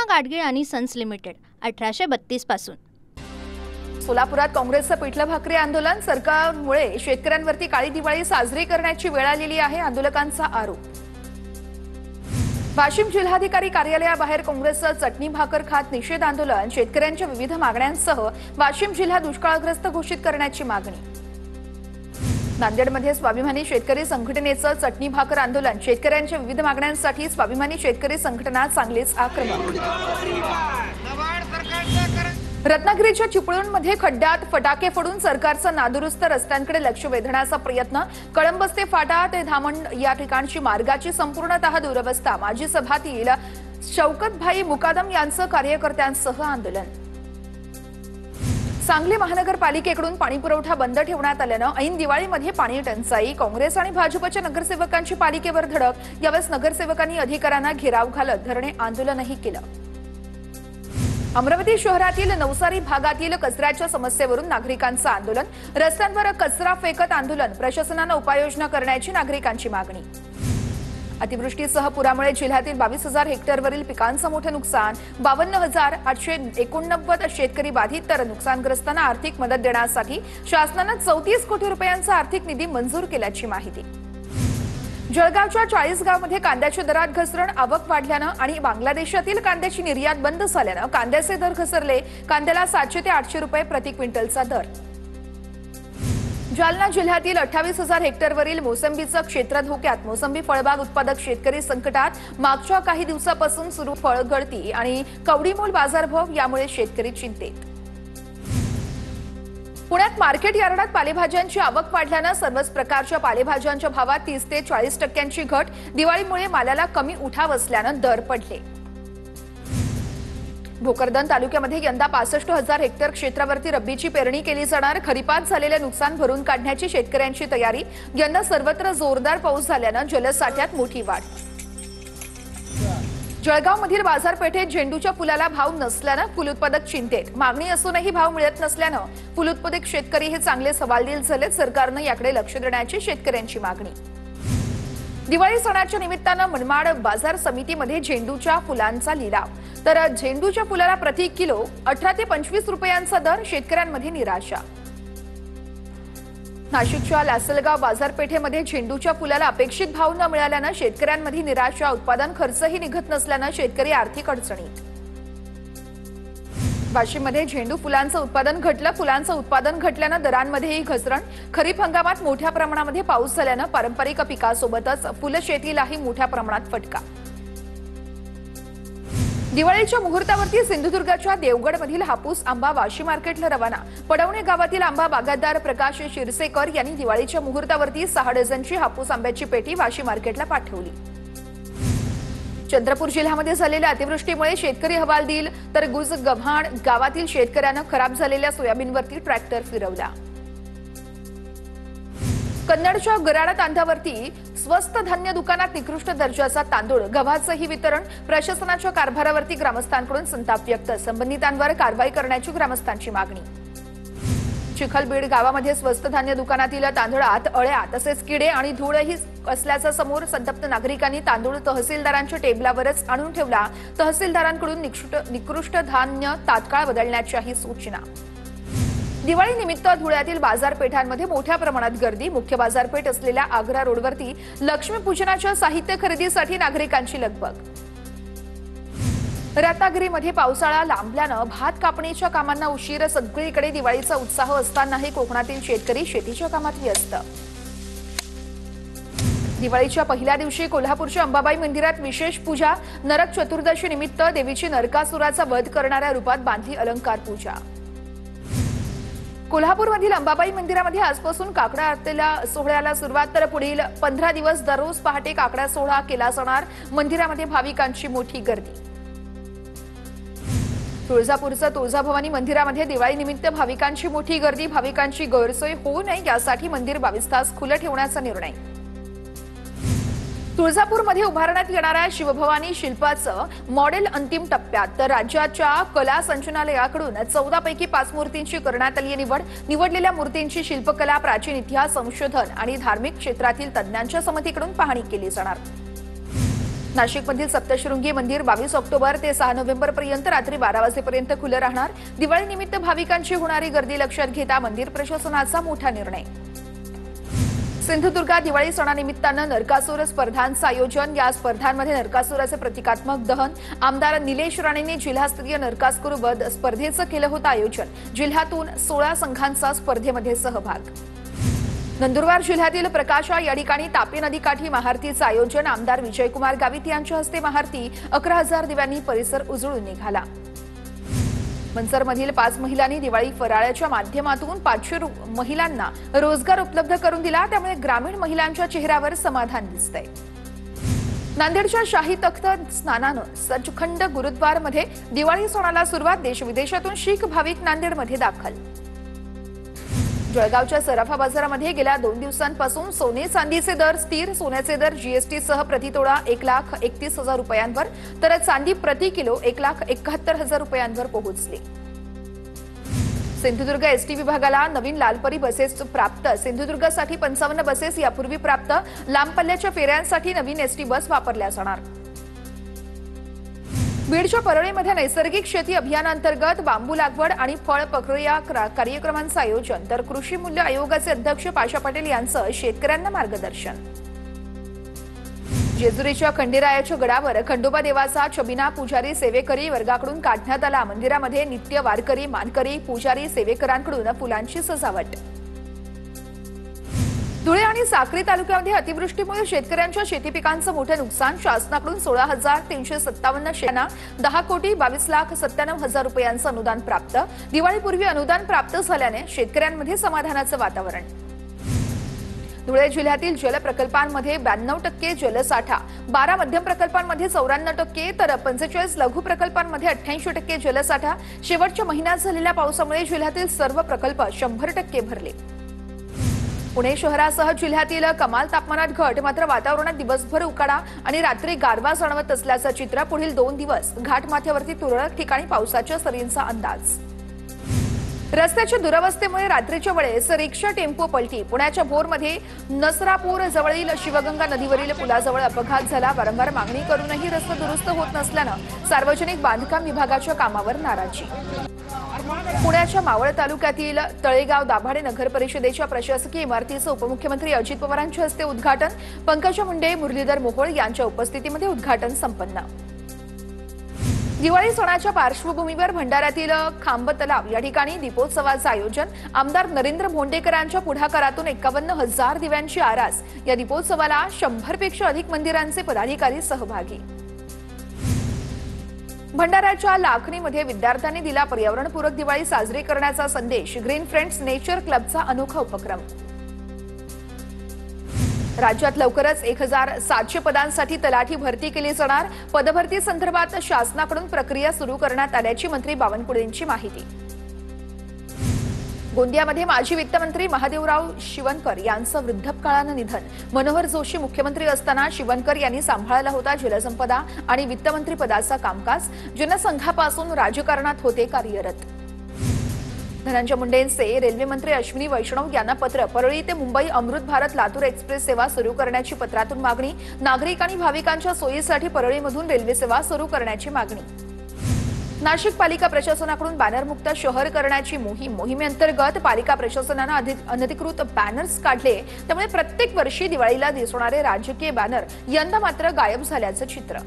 कृष्णा गाडगीळ आणि sons limited 1832 पासून। सोलापुरात काँग्रेसचं पिठलं भाकरी आंदोलन, सरकारमुळे शेतकऱ्यांवरती काळी दिवाळी साजरी करण्याची वेळ आलेली आहे, आंदोलकांचा आरोप। वाशिम जिल्हाधिकारी कार्यालयाबाहेर काँग्रेसचं चटणी भाकर खात निषेध आंदोलन, शेतकऱ्यांच्या विविध मागण्यांसह वाशिम जिल्हा दुष्काळग्रस्त घोषित करण्याची मागणी। नांदेडमध्ये स्वाभिमानी शेतकरी संघटनेचं चटणी भाकर आंदोलन, शेतकऱ्यांच्या विविध मागण्यांसाठी स्वाभिमानी शेतकरी संघटना चांगलीच आक्रमक। रत्नागिरीच्या चिपळूणमध्ये खड्ड्यात फटाके फोडून सरकारचं नादुरुस्त रस्त्यांकडे लक्ष वेधण्याचा प्रयत्न, कळंबस्ते फाटा ते धामण या ठिकाणची मार्गाची संपूर्णतः दुरवस्था, माजी सभातील शौकतभाई मुकादम यांचं कार्यकर्त्यांसह आंदोलन। सांगली महानगरपालिकेकडून पाणीपुरवठा बंद ठेवण्यात आल्यानं ऐन दिवाळीमध्ये पाणी टंचाई, काँग्रेस आणि भाजपच्या नगरसेवकांची पालिकेवर धडक, यावेळेस नगरसेवकांनी अधिकाऱ्यांना घेराव घालत धरणे आंदोलनही केलं। अमरावती शहरातील नवसारी भागातील कचऱ्याच्या समस्येवरून नागरिकांचं आंदोलन, रस्त्यांवर कचरा फेकत आंदोलन, प्रशासनानं उपाययोजना करण्याची नागरिकांची मागणी। अतिवृष्टीसह पुरामुळे जिल्ह्यातील 22,000 हेक्टरवरील पिकांचं मोठं नुकसान, 52,889 शेतकरी बाधित, तर नुकसानग्रस्तांना आर्थिक मदत देण्यासाठी शासनानं 34 कोटी रुपयांचा आर्थिक निधी मंजूर केल्याची माहिती। जळगावच्या 40 गावांमध्ये कांद्याच्या दरात घसरण, आवक वाढल्यानं आणि बांगलादेशातील कांद्याची निर्यात बंद झाल्यानं कांद्याचे दर घसरले, कांद्याला 700 ते 800 रुपये प्रति क्विंटलचा दर। जालना जिल्ह्यातील 28,000 हेक्टरवरील मोसंबीचं क्षेत्र धोक्यात, मोसंबी फळबाग उत्पादक शेतकरी संकटात, मागच्या काही दिवसापासून सुरू फळगळती आणि कवडीमोल बाजारभाव यामुळे शेतकरी चिंतेत। पुण्यात मार्केट यार्डात पालेभाज्यांची आवक वाढल्यानं सर्वच प्रकारच्या पालेभाज्यांच्या भावात 30 ते 40% घट, दिवाळीमुळे मालाला कमी उठाव असल्यानं दर पडले। भोकरदन तालुक्यामध्ये यंदा 65,000 हेक्टर क्षेत्रावरती रब्बीची पेरणी केली जाणार, खरीपात झालेले नुकसान भरून काढण्याची शेतकऱ्यांची तयारी, यंदा सर्वत्र जोरदार पाऊस झाल्यानं जलसाठ्यात मोठी वाढ। जळगावमधील बाजारपेठेत झेंडूच्या फुलाला भाव नसल्यानं फुल उत्पादक चिंतेत, मागणी असूनही भाव मिळत नसल्यानं फुल उत्पादक शेतकरी हे चांगले सवालदिल झालेत, सरकारनं याकडे लक्ष देण्याची शेतकऱ्यांची मागणी। दिवाळी सणाच्या निमित्तानं मनमाड बाजार समितीमध्ये झेंडूच्या फुलांचा लिलाव, तर झेंडूच्या फुलाला प्रति किलो 18 ते 25 रुपयांचा दर, शेतकऱ्यांमध्ये निराशा। नाशिकच्या लासलगाव बाजारपेठेमध्ये झेंडूच्या फुलाला अपेक्षित भाव न मिळाल्यानं शेतकऱ्यांमध्ये निराशा, उत्पादन खर्चही निघत नसल्यानं शेतकरी आर्थिक अडचणीत। वाशिममध्ये झेंडू फुलांचं उत्पादन घटलं, फुलांचं उत्पादन घटल्यानं दरांमध्येही घसरण, खरीप हंगामात मोठ्या प्रमाणामध्ये पाऊस झाल्यानं पारंपरिक पिकासोबतच फुलशेतीलाही मोठ्या प्रमाणात फटका। दिवाळीच्या मुहूर्तावरती सिंधुदुर्गाच्या देवगडमधील हापूस आंबा वाशी मार्केटला रवाना, पडवणे गावातील आंबा बागायतदार प्रकाश शिरसेकर यांनी दिवाळीच्या मुहूर्तावरती 6 डझनची हापूस आंब्याची पेटी वाशी मार्केटला पाठवली। चंद्रपूर जिल्ह्यामध्ये झालेल्या अतिवृष्टीमुळे शेतकरी हवालदिल, तर गुजगव्हाण गावातील शेतकऱ्यांना खराब झालेल्या सोयाबीनवरती ट्रॅक्टर फिरवला। कन्नडच्या गराडा तांड्यावरती स्वस्त धान्य दुकानात निकृष्ट दर्जाचा तांदूळ, गव्हाचंही वितरण, प्रशासनाच्या कारभारावरती ग्रामस्थांकडून संताप व्यक्त, संबंधितांवर कारवाई करण्याची ग्रामस्थांची मागणी। चिखलबीड गावामध्ये स्वस्त धान्य दुकानातील तांदळात अळ्या तसेच किडे आणि धूळही असल्याचं समोर, संतप्त नागरिकांनी तांदूळ तहसीलदारांच्या टेबलावरच आणून ठेवला, तहसीलदारांकडून निकृष्ट धान्य तात्काळ बदलण्याच्याही सूचना। दिवाळीनिमित्त धुळ्यातील बाजारपेठांमध्ये मोठ्या प्रमाणात गर्दी, मुख्य बाजारपेठ असलेल्या आग्रा रोडवरती लक्ष्मीपूजनाच्या साहित्य खरेदीसाठी नागरिकांची लगबग। रत्नागिरीमध्ये पावसाळा लांबल्यानं भात कापणीच्या कामांना उशीर, सगळीकडे दिवाळीचा उत्साह असतानाही कोकणातील शेतकरी शेतीच्या कामात व्यस्त। दिवाळीच्या पहिल्या दिवशी कोल्हापूरच्या अंबाबाई मंदिरात विशेष पूजा, नरक चतुर्दशी निमित्त देवीची नरकासुराचा वध करणाऱ्या रूपात बांधली अलंकार पूजा। कोल्हापूरमधील अंबाबाई मंदिरामध्ये आजपासून काकडा आरतीला सोहळ्याला सुरुवात, तर पुढील 15 दिवस दररोज पहाटे काकडा सोहळा केला जाणार, मंदिरामध्ये भाविकांची मोठी गर्दी। तुळजापूरचं तुळजाभवानी मंदिरामध्ये दिवाळीनिमित्त भाविकांची मोठी गर्दी, भाविकांची गैरसोय होऊ नये यासाठी मंदिर 22 तास खुलं ठेवण्याचा निर्णय। तुळजापूरमध्ये उभारण्यात येणाऱ्या शिवभवानी शिल्पाचं मॉडेल अंतिम टप्प्यात, तर राज्याच्या कला संचालनालयाकडून 14 पैकी 5 मूर्तींची करण्यात आली निवड। निवडलेल्या मूर्तींची शिल्पकला, प्राचीन इतिहास, संशोधन आणि धार्मिक क्षेत्रातील तज्ञांच्या समितीकडून पाहणी केली जाणार। नाशिकमधील सप्तशृंगी मंदिर 22 ऑक्टोबर ते 6 नोव्हेंबर पर्यंत रात्री 12 वाजेपर्यंत खुलं राहणार। दिवाळी निमित्त भाविकांची होणारी गर्दी लक्षात घेता मंदिर प्रशासनाचा मोठा निर्णय। सिंधुदुर्गात दिवाळी सणानिमित्तानं नरकासूर स्पर्धांचं आयोजन। या स्पर्धांमध्ये नरकासुराचे प्रतिकात्मक दहन। आमदार निलेश राणेंनी जिल्हास्तरीय नरकासूर वध स्पर्धेचं केलं होतं आयोजन। जिल्ह्यातून 16 संघांचा स्पर्धेमध्ये सहभाग। नंदुरबार जिल्ह्यातील प्रकाशा या ठिकाणी तापी नदीकाठी महाआरतीचं आयोजन। आमदार विजयकुमार गावित यांच्या हस्ते महाआरती 11,000 दिव्यांनी परिसर उजळून निघाला। मनसरमधील 5 महिलांनी दिवाळी फराळाच्या माध्यमातून 500 महिलांना रोजगार उपलब्ध करून दिला, त्यामुळे ग्रामीण महिलांच्या चेहऱ्यावर समाधान दिसतंय। नांदेडच्या शाही तख्त स्नानानं सचखंड गुरुद्वारमध्ये दिवाळी सणाला सुरुवात। देशविदेशातून शीख भाविक नांदेडमध्ये दाखल। जळगावच्या सराफा बाजारामध्ये गेल्या 2 दिवसांपासून सोने चांदीचे दर स्थिर। सोन्याचे दर जीएसटी सह प्रतितोळा 1,31,000 रुपयांवर, तर चांदी प्रति किलो 1,71,000 रुपयांवर पोहोचली। सिंधुदुर्ग एसटी विभागाला नवीन लालपरी बसेस प्राप्त। सिंधुदुर्गसाठी 55 बसेस यापूर्वी प्राप्त। लांब पल्ल्याच्या फेऱ्यांसाठी नवीन एसटी बस वापरल्या जाणार। बीडच्या परळीमध्ये नैसर्गिक शेती अभियानांतर्गत बांबू लागवड आणि फळ प्रक्रिया कार्यक्रमांचं आयोजन। तर कृषी मूल्य आयोगाचे अध्यक्ष पाशा पटेल यांचं शेतकऱ्यांना मार्गदर्शन। जेजुरीच्या खंडेरायाच्या गडावर खंडोबा देवाचा छबिना पुजारी सेवेकरी वर्गाकडून काढण्यात आला। मंदिरामध्ये नित्य वारकरी मानकरी पुजारी सेवेकरांकडून फुलांची सजावट। धुळे आणि साक्री तालुक्यामध्ये अतिवृष्टीमुळे शेतकऱ्यांच्या शेती पिकांचं मोठं नुकसान। शासनाकडून 16,357 शेतांना 10,22,97,000 रुपयांचं अनुदान प्राप्त। दिवाळीपूर्वी अनुदान प्राप्त झाल्याने शेतकऱ्यांमध्ये समाधानाचं वातावरण। धुळे जिल्ह्यातील जल प्रकल्पांमध्ये 92% जलसाठा, 12 मध्यम प्रकल्पांमध्ये 94%, तर 45 लघु प्रकल्पांमध्ये 88% जलसाठा। शेवटच्या महिन्यात झालेल्या पावसामुळे जिल्ह्यातील सर्व प्रकल्प 100% भरले। पुणे शहरासह जिल्ह्यातील कमाल तापमानात घट, मात्र वातावरणात दिवसभर उकाडा आणि रात्री गारवा जाणवत असल्याचं चित्र। पुढील 2 दिवस घाटमाथ्यावरती तुरळक ठिकाणी पावसाच्या सरींचा अंदाज। रस्त्याच्या दुरवस्थेमुळे रात्रीच्या वेळेस रिक्षा टेम्पो पलटी। पुण्याच्या भोरमध्ये नसरापूर जवळील शिवगंगा नदीवरील पुलाजवळ अपघात झाला। वारंवार मागणी करूनही रस्ता दुरुस्त होत नसल्यानं सार्वजनिक बांधकाम विभागाच्या कामावर नाराजी। पुण्याच्या मावळ तालुक्यातील तळेगाव दाभाडे नगर परिषदेच्या प्रशासकीय इमारतीचं उपमुख्यमंत्री अजित पवारांच्या हस्ते उद्घाटन। पंकजा मुंडे, मुरलीधर मोहोळ यांच्या उपस्थितीमध्ये उद्घाटन संपन्न। दिवाळी सणाच्या पार्श्वभूमीवर भंडाऱ्यातील खांब तलाव या ठिकाणी दीपोत्सवाचं आयोजन। आमदार नरेंद्र भोंडेकरांच्या पुढाकारातून 51,000 दिव्यांची आरास। या दीपोत्सवाला 100 पेक्षा अधिक मंदिरांचे पदाधिकारी सहभागी। भंडाऱ्याच्या लाखणीमध्ये विद्यार्थ्यांनी दिला पर्यावरणपूरक दिवाळी साजरी करण्याचा संदेश। ग्रीन फ्रेंड्स नेचर क्लबचा अनोखा उपक्रम। राज्यात लवकरच 1,700 पदांसाठी तलाठी भरती केली जाणार। पदभरती संदर्भात शासनाकडून प्रक्रिया सुरू करण्यात आल्याची मंत्री बावनकुळेंची माहिती। गोंदियामध्ये माजी वित्तमंत्री महादेवराव शिवनकर यांचं वृद्धापकाळानं निधन। मनोहर जोशी मुख्यमंत्री असताना शिवनकर यांनी सांभाळला होता जलसंपदा आणि वित्तमंत्री पदाचा कामकाज। जनसंघापासून राजकारणात होते कार्यरत। धनंजय मुंडेंचे रेल्वे मंत्री अश्विनी वैष्णव यांना पत्र। परळी ते मुंबई अमृत भारत लातूर एक्सप्रेस सेवा सुरू करण्याची पत्रातून मागणी। नागरिक आणि भाविकांच्या सोयीसाठी परळीमधून रेल्वे सेवा सुरू करण्याची मागणी। नाशिक पालिका प्रशासनाकडून बॅनरमुक्त शहर करण्याची मोहिमेअंतर्गत पालिका प्रशासनाने अनधिकृत बॅनर्स काढले, त्यामुळे प्रत्येक वर्षी दिवाळीला दिसणारे राजकीय बॅनर यंदा मात्र गायब झाल्याचं चित्र।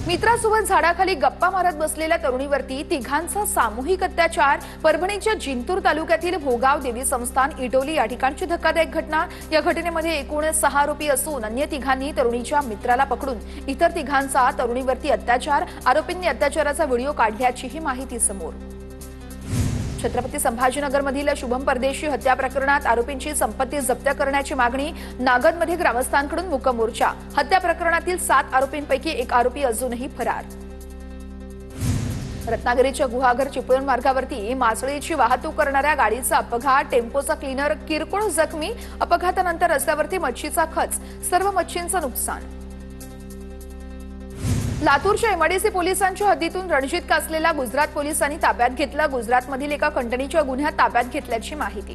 मित्रासोबत झाडाखाली गप्पा मारत बसलेल्या तरुणीवरती तिघांचा सामूहिक अत्याचार। परभणीच्या जिंतूर तालुक्यातील भोगाव देवी संस्थान इटोली या ठिकाणची धक्कादायक घटना। या घटनेमध्ये एकूण 6 आरोपी असून अन्य तिघांनी तरुणीच्या मित्राला पकडून इतर तिघांचा तरुणीवरती अत्याचार। आरोपींनी अत्याचाराचा व्हिडिओ काढल्याचीही माहिती समोर। छत्रपती संभाजीनगरमधील शुभम परदेशी हत्या प्रकरणात आरोपींची संपत्ती जप्त करण्याची मागणी। नागदमध्ये ग्रामस्थांकडून मूक मोर्चा। हत्या प्रकरणातील 7 आरोपींपैकी एक आरोपी अजूनही फरार। रत्नागिरीच्या गुहागर चिपळूण मार्गावरती मासळीची वाहतूक करणाऱ्या गाडीचा अपघात। टेम्पोचा क्लीनर किरकोळ जखमी। अपघातानंतर रस्त्यावरती मच्छीचा खच, सर्व मच्छींचं नुकसान। लातूरच्या एमआयडीसी पोलिसांच्या हद्दीतून रणजित कासलेला गुजरात पोलिसांनी ताब्यात घेतला। गुजरातमधील एका कंटनीच्या गुन्ह्यात ताब्यात घेतल्याची माहिती।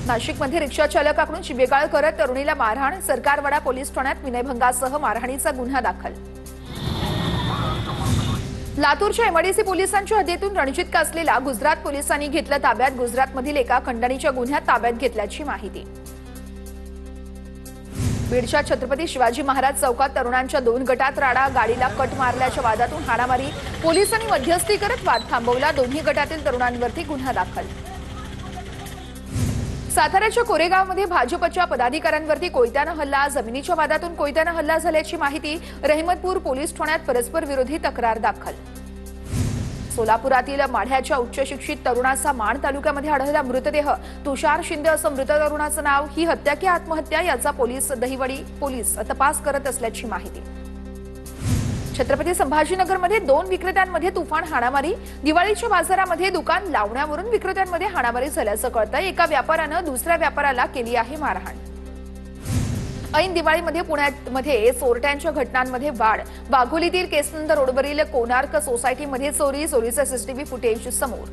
नाशिकमध्ये रिक्षा चालकाकडून शिवेगाळ करत तरुणीला मारहाण, सरकारवाडा पोलीस ठाण्यात विनयभंगासह मारहाणीचा गुन्हा दाखल. लातूरच्या एमआयडीसी पोलिसांच्या हद्दीतून रणजित कासलेला गुजरात पोलिसांनी घेतलं ताब्यात. गुजरातमधील एका खंडणीच्या गुन्ह्यात ताब्यात घेतल्याची माहिती. बीडच्या छत्रपती शिवाजी महाराज चौकात तरुणांच्या 2 गटात राडा, गाडीला कट मारल्याच्या वादातून हाणामारी. पोलिसांनी मध्यस्थी करत वाद थांबवला. दोन्ही गटातील तरुणांवरती गुन्हा दाखल. साताऱ्याच्या कोरेगावमध्ये भाजपच्या पदाधिकाऱ्यांवरती कोयत्यानं हल्ला, जमिनीच्या वादातून कोयत्यानं हल्ला झाल्याची माहिती. रहिमतपूर पोलीस ठाण्यात परस्पर विरोधी तक्रार दाखल. सोलापुरातील माढ्याच्या उच्च शिक्षित तरुणाचा माण तालुक्यामध्ये आढळला मृतदेह. तुषार शिंदे असं मृत तरुणाचं नाव. ही हत्या की आत्महत्या याचा दहिवडी पोलीस तपास करत असल्याची माहिती. छत्रपती संभाजीनगरमध्ये 2 विक्रेत्यांमध्ये तुफान हाणामारी. दिवाळीच्या बाजारामध्ये दुकान लावण्यावरून विक्रेत्यांमध्ये हाणामारी झाल्याचं कळतंय. एका व्यापाऱ्यानं दुसऱ्या व्यापाऱ्याला केली आहे मारहाण. ऐन दिवाळीमध्ये पुण्यामध्ये चोरट्यांच्या घटनांमध्ये वाढ. वाघोलीतील केसनंद रोडवरील कोणार्क सोसायटीमध्ये चोरीचं सीसीटीव्ही फुटेज समोर.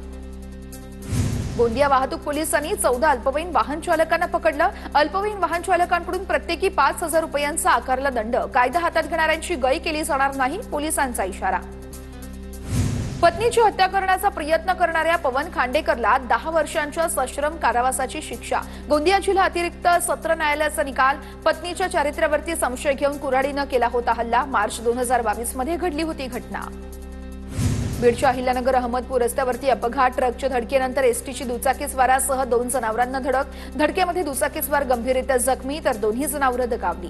गोंदिया वाहतूक पोलिसांनी 14 अल्पवयीन वाहन चालकांना पकडलं. अल्पवयीन वाहन चालकांकडून प्रत्येकी 5,000 रुपयांचा आकारला दंड. कायदा हातात घेणाऱ्यांची गय केली जाणार नाही, पोलिसांचा इशारा. पत्नीची हत्या करण्याचा प्रयत्न करणाऱ्या पवन खांडेकरला 10 वर्षांच्या सश्रम कारावासाची शिक्षा. गोंदिया जिल्हा अतिरिक्त सत्र न्यायालयाचा निकाल. पत्नीच्या चारित्र्यावरती संशय घेऊन कुऱ्हाडीनं केला होता हल्ला. मार्च 2022 मध्ये घडली होती घटना. बीडच्या अहिल्यानगर अहमदपूर रस्त्यावरती अपघात. ट्रकच्या धडकेनंतर एसटीची दुचाकीस्वारासह 2 जनावरांना धडक. धडकेमध्ये दुचाकीस्वार गंभीररीत्या जखमी तर दोन्ही जनावरं दगावली.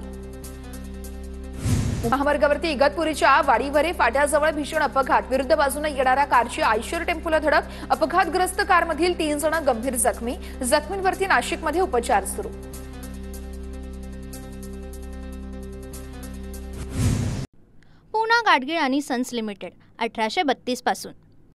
महामार्गावरती इगतपुरीच्या वाडीवरे फाट्याजवळ भीषण अपघात. विरुद्ध बाजूने येणाऱ्या कारची आयशर टेम्पोला धडक. अपघातग्रस्त कारमधील 3 जण गंभीर जखमी. जखमींवरती नाशिकमध्ये उपचार सुरू. पूना गाडगीळ आणि सन्स लिमिटेड 1832 पासून